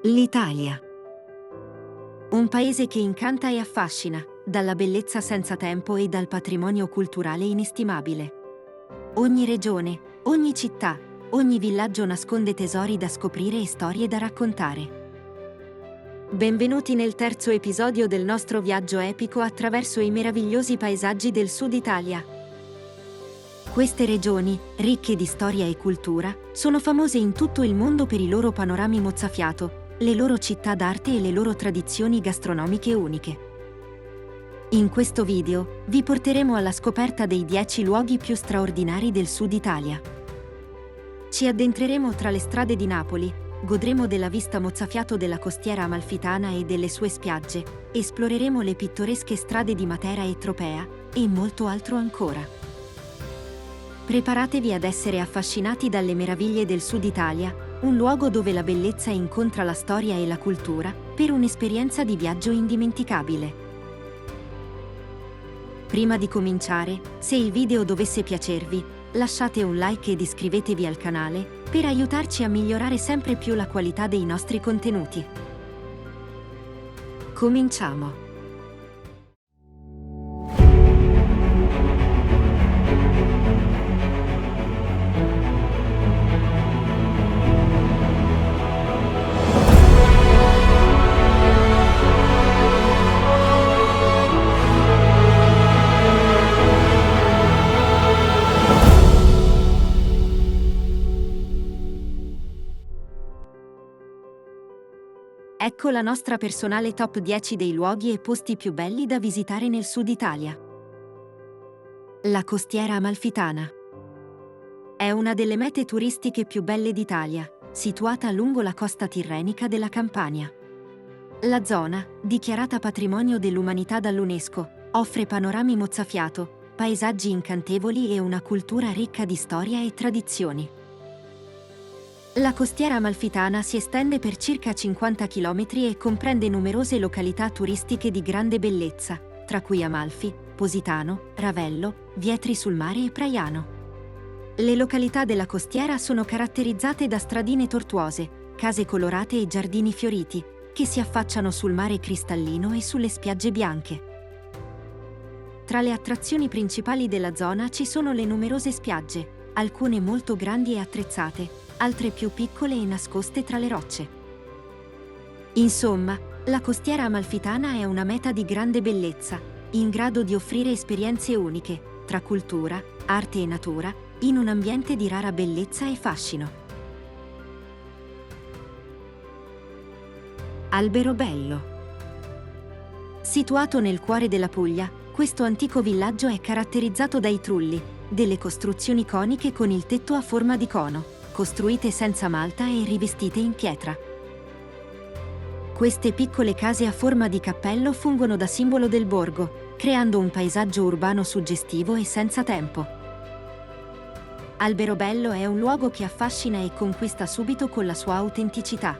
L'Italia. Un paese che incanta e affascina, dalla bellezza senza tempo e dal patrimonio culturale inestimabile. Ogni regione, ogni città, ogni villaggio nasconde tesori da scoprire e storie da raccontare. Benvenuti nel terzo episodio del nostro viaggio epico attraverso i meravigliosi paesaggi del Sud Italia. Queste regioni, ricche di storia e cultura, sono famose in tutto il mondo per i loro panorami mozzafiato, le loro città d'arte e le loro tradizioni gastronomiche uniche. In questo video, vi porteremo alla scoperta dei 10 luoghi più straordinari del Sud Italia. Ci addentreremo tra le strade di Napoli, godremo della vista mozzafiato della costiera amalfitana e delle sue spiagge, esploreremo le pittoresche strade di Matera e Tropea, e molto altro ancora. Preparatevi ad essere affascinati dalle meraviglie del Sud Italia, un luogo dove la bellezza incontra la storia e la cultura, per un'esperienza di viaggio indimenticabile. Prima di cominciare, se il video dovesse piacervi, lasciate un like ed iscrivetevi al canale, per aiutarci a migliorare sempre più la qualità dei nostri contenuti. Cominciamo! Ecco la nostra personale top 10 dei luoghi e posti più belli da visitare nel Sud Italia. La costiera amalfitana. È una delle mete turistiche più belle d'Italia, situata lungo la costa tirrenica della Campania. La zona, dichiarata patrimonio dell'umanità dall'UNESCO, offre panorami mozzafiato, paesaggi incantevoli e una cultura ricca di storia e tradizioni. La costiera amalfitana si estende per circa 50 km e comprende numerose località turistiche di grande bellezza, tra cui Amalfi, Positano, Ravello, Vietri sul Mare e Praiano. Le località della costiera sono caratterizzate da stradine tortuose, case colorate e giardini fioriti, che si affacciano sul mare cristallino e sulle spiagge bianche. Tra le attrazioni principali della zona ci sono le numerose spiagge, alcune molto grandi e attrezzate, altre più piccole e nascoste tra le rocce. Insomma, la costiera amalfitana è una meta di grande bellezza, in grado di offrire esperienze uniche, tra cultura, arte e natura, in un ambiente di rara bellezza e fascino. Alberobello. Situato nel cuore della Puglia, questo antico villaggio è caratterizzato dai trulli, delle costruzioni coniche con il tetto a forma di cono, costruite senza malta e rivestite in pietra. Queste piccole case a forma di cappello fungono da simbolo del borgo, creando un paesaggio urbano suggestivo e senza tempo. Alberobello è un luogo che affascina e conquista subito con la sua autenticità.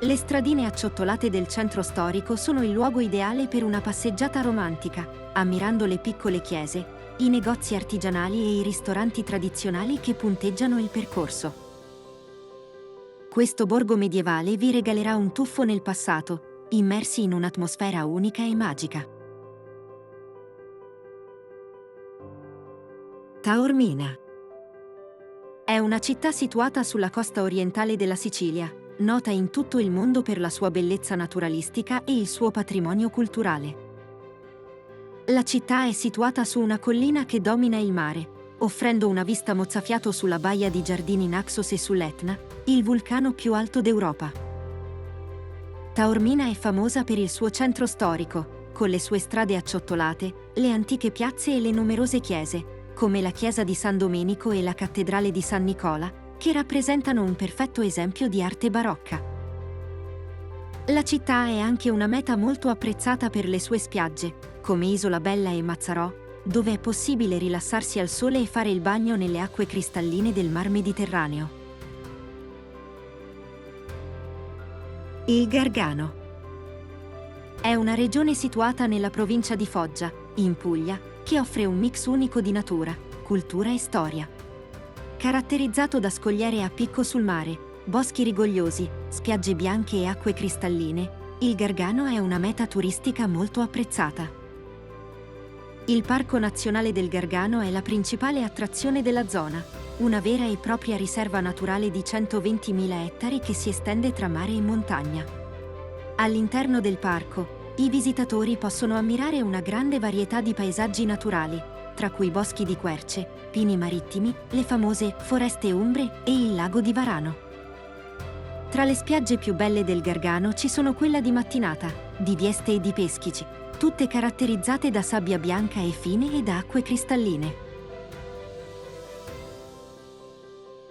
Le stradine acciottolate del centro storico sono il luogo ideale per una passeggiata romantica, ammirando le piccole chiese, i negozi artigianali e i ristoranti tradizionali che punteggiano il percorso. Questo borgo medievale vi regalerà un tuffo nel passato, immersi in un'atmosfera unica e magica. Taormina. È una città situata sulla costa orientale della Sicilia, nota in tutto il mondo per la sua bellezza naturalistica e il suo patrimonio culturale. La città è situata su una collina che domina il mare, offrendo una vista mozzafiato sulla baia di Giardini Naxos e sull'Etna, il vulcano più alto d'Europa. Taormina è famosa per il suo centro storico, con le sue strade acciottolate, le antiche piazze e le numerose chiese, come la chiesa di San Domenico e la cattedrale di San Nicola, che rappresentano un perfetto esempio di arte barocca. La città è anche una meta molto apprezzata per le sue spiagge, come Isola Bella e Mazzarò, dove è possibile rilassarsi al sole e fare il bagno nelle acque cristalline del Mar Mediterraneo. Il Gargano. È una regione situata nella provincia di Foggia, in Puglia, che offre un mix unico di natura, cultura e storia. Caratterizzato da scogliere a picco sul mare, boschi rigogliosi, spiagge bianche e acque cristalline, il Gargano è una meta turistica molto apprezzata. Il Parco Nazionale del Gargano è la principale attrazione della zona, una vera e propria riserva naturale di 120.000 ettari che si estende tra mare e montagna. All'interno del parco, i visitatori possono ammirare una grande varietà di paesaggi naturali, tra cui boschi di querce, pini marittimi, le famose foreste umbre e il lago di Varano. Tra le spiagge più belle del Gargano ci sono quella di Mattinata, di Vieste e di Peschici, tutte caratterizzate da sabbia bianca e fine e da acque cristalline.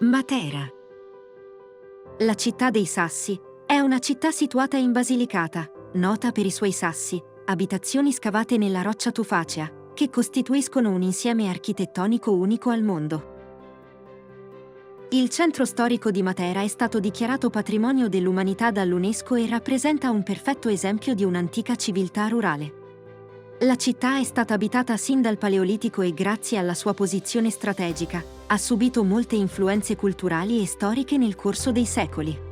Matera. La città dei Sassi è una città situata in Basilicata, nota per i suoi sassi, abitazioni scavate nella roccia tufacea, che costituiscono un insieme architettonico unico al mondo. Il centro storico di Matera è stato dichiarato patrimonio dell'umanità dall'UNESCO e rappresenta un perfetto esempio di un'antica civiltà rurale. La città è stata abitata sin dal Paleolitico e grazie alla sua posizione strategica, ha subito molte influenze culturali e storiche nel corso dei secoli.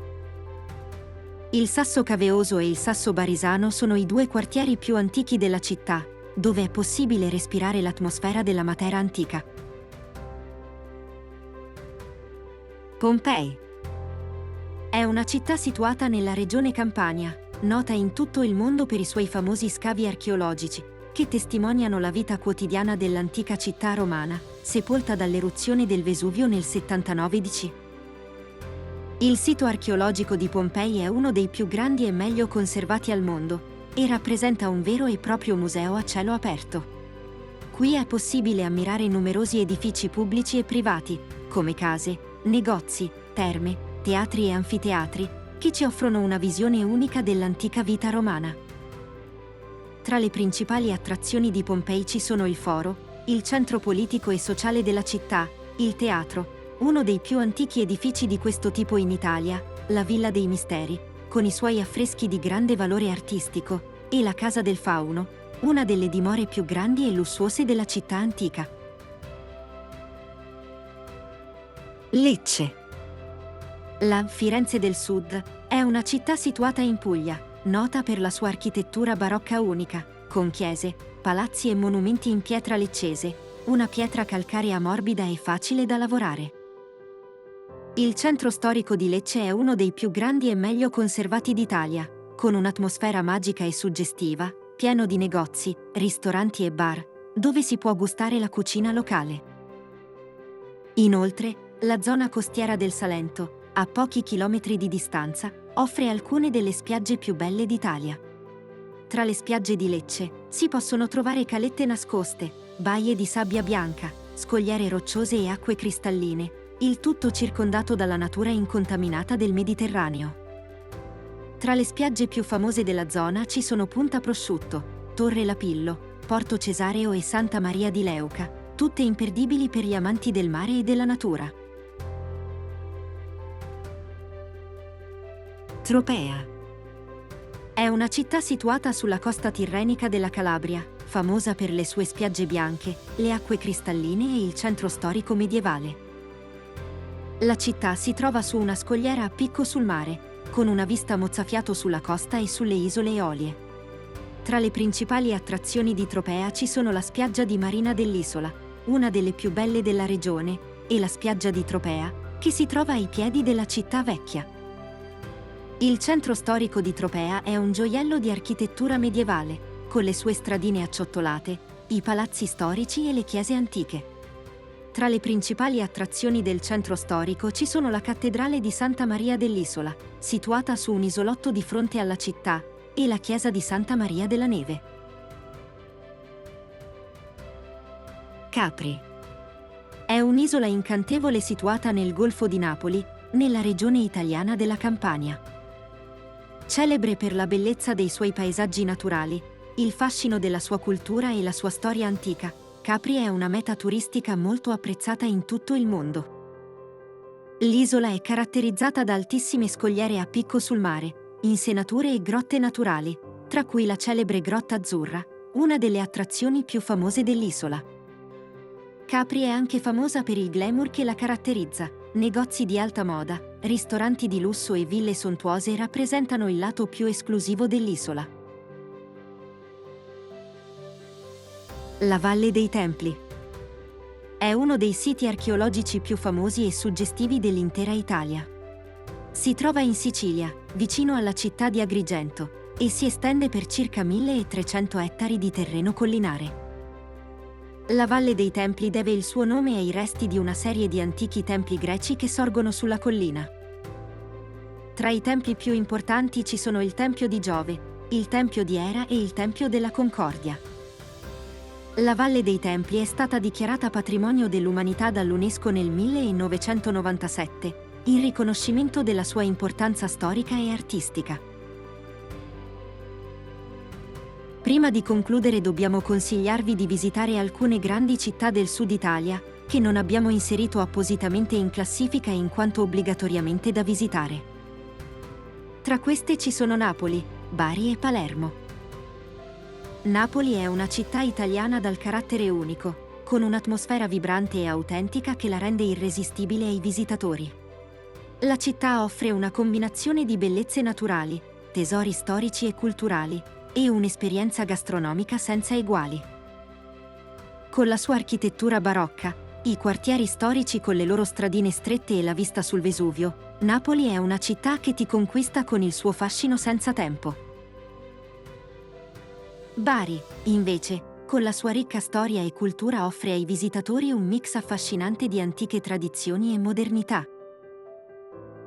Il Sasso Caveoso e il Sasso Barisano sono i due quartieri più antichi della città, dove è possibile respirare l'atmosfera della Matera antica. Pompei. È una città situata nella regione Campania, nota in tutto il mondo per i suoi famosi scavi archeologici, che testimoniano la vita quotidiana dell'antica città romana, sepolta dall'eruzione del Vesuvio nel 79 d.C. Il sito archeologico di Pompei è uno dei più grandi e meglio conservati al mondo e rappresenta un vero e proprio museo a cielo aperto. Qui è possibile ammirare numerosi edifici pubblici e privati, come case, negozi, terme, teatri e anfiteatri, che ci offrono una visione unica dell'antica vita romana. Tra le principali attrazioni di Pompei ci sono il Foro, il centro politico e sociale della città, il teatro, uno dei più antichi edifici di questo tipo in Italia, la Villa dei Misteri, con i suoi affreschi di grande valore artistico, e la Casa del Fauno, una delle dimore più grandi e lussuose della città antica. Lecce. La Firenze del Sud è una città situata in Puglia, nota per la sua architettura barocca unica, con chiese, palazzi e monumenti in pietra leccese, una pietra calcarea morbida e facile da lavorare. Il centro storico di Lecce è uno dei più grandi e meglio conservati d'Italia, con un'atmosfera magica e suggestiva, pieno di negozi, ristoranti e bar, dove si può gustare la cucina locale. Inoltre, la zona costiera del Salento, a pochi chilometri di distanza, offre alcune delle spiagge più belle d'Italia. Tra le spiagge di Lecce si possono trovare calette nascoste, baie di sabbia bianca, scogliere rocciose e acque cristalline, il tutto circondato dalla natura incontaminata del Mediterraneo. Tra le spiagge più famose della zona ci sono Punta Prosciutto, Torre Lapillo, Porto Cesareo e Santa Maria di Leuca, tutte imperdibili per gli amanti del mare e della natura. Tropea. È una città situata sulla costa tirrenica della Calabria, famosa per le sue spiagge bianche, le acque cristalline e il centro storico medievale. La città si trova su una scogliera a picco sul mare, con una vista mozzafiato sulla costa e sulle isole Eolie. Tra le principali attrazioni di Tropea ci sono la spiaggia di Marina dell'Isola, una delle più belle della regione, e la spiaggia di Tropea, che si trova ai piedi della città vecchia. Il centro storico di Tropea è un gioiello di architettura medievale, con le sue stradine acciottolate, i palazzi storici e le chiese antiche. Tra le principali attrazioni del centro storico ci sono la cattedrale di Santa Maria dell'Isola, situata su un isolotto di fronte alla città, e la chiesa di Santa Maria della Neve. Capri. È un'isola incantevole situata nel Golfo di Napoli, nella regione italiana della Campania. Celebre per la bellezza dei suoi paesaggi naturali, il fascino della sua cultura e la sua storia antica, Capri è una meta turistica molto apprezzata in tutto il mondo. L'isola è caratterizzata da altissime scogliere a picco sul mare, insenature e grotte naturali, tra cui la celebre Grotta Azzurra, una delle attrazioni più famose dell'isola. Capri è anche famosa per il glamour che la caratterizza, Negozi di alta moda, ristoranti di lusso e ville sontuose rappresentano il lato più esclusivo dell'isola. La Valle dei Templi. È uno dei siti archeologici più famosi e suggestivi dell'intera Italia. Si trova in Sicilia, vicino alla città di Agrigento, e si estende per circa 1300 ettari di terreno collinare. La Valle dei Templi deve il suo nome ai resti di una serie di antichi templi greci che sorgono sulla collina. Tra i templi più importanti ci sono il Tempio di Giove, il Tempio di Era e il Tempio della Concordia. La Valle dei Templi è stata dichiarata Patrimonio dell'Umanità dall'UNESCO nel 1997, in riconoscimento della sua importanza storica e artistica. Prima di concludere dobbiamo consigliarvi di visitare alcune grandi città del Sud Italia, che non abbiamo inserito appositamente in classifica in quanto obbligatoriamente da visitare. Tra queste ci sono Napoli, Bari e Palermo. Napoli è una città italiana dal carattere unico, con un'atmosfera vibrante e autentica che la rende irresistibile ai visitatori. La città offre una combinazione di bellezze naturali, tesori storici e culturali, e un'esperienza gastronomica senza eguali. Con la sua architettura barocca, i quartieri storici con le loro stradine strette e la vista sul Vesuvio, Napoli è una città che ti conquista con il suo fascino senza tempo. Bari, invece, con la sua ricca storia e cultura offre ai visitatori un mix affascinante di antiche tradizioni e modernità.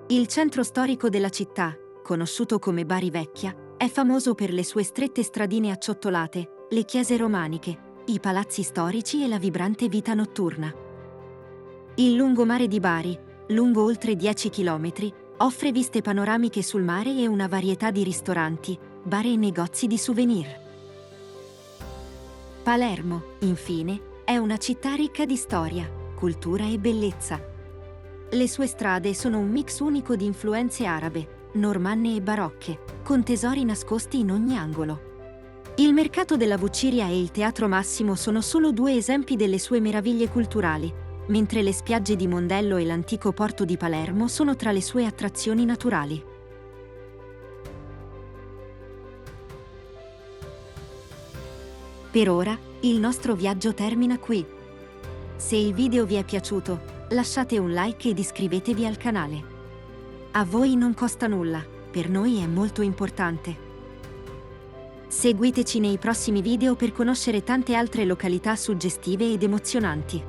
Il centro storico della città, conosciuto come Bari Vecchia, è famoso per le sue strette stradine acciottolate, le chiese romaniche, i palazzi storici e la vibrante vita notturna. Il lungomare di Bari, lungo oltre 10 km, offre viste panoramiche sul mare e una varietà di ristoranti, bar e negozi di souvenir. Palermo, infine, è una città ricca di storia, cultura e bellezza. Le sue strade sono un mix unico di influenze arabe, normanne e barocche, con tesori nascosti in ogni angolo. Il mercato della Vucciria e il Teatro Massimo sono solo due esempi delle sue meraviglie culturali, mentre le spiagge di Mondello e l'antico porto di Palermo sono tra le sue attrazioni naturali. Per ora, il nostro viaggio termina qui. Se il video vi è piaciuto, lasciate un like ed iscrivetevi al canale. A voi non costa nulla, per noi è molto importante. Seguiteci nei prossimi video per conoscere tante altre località suggestive ed emozionanti.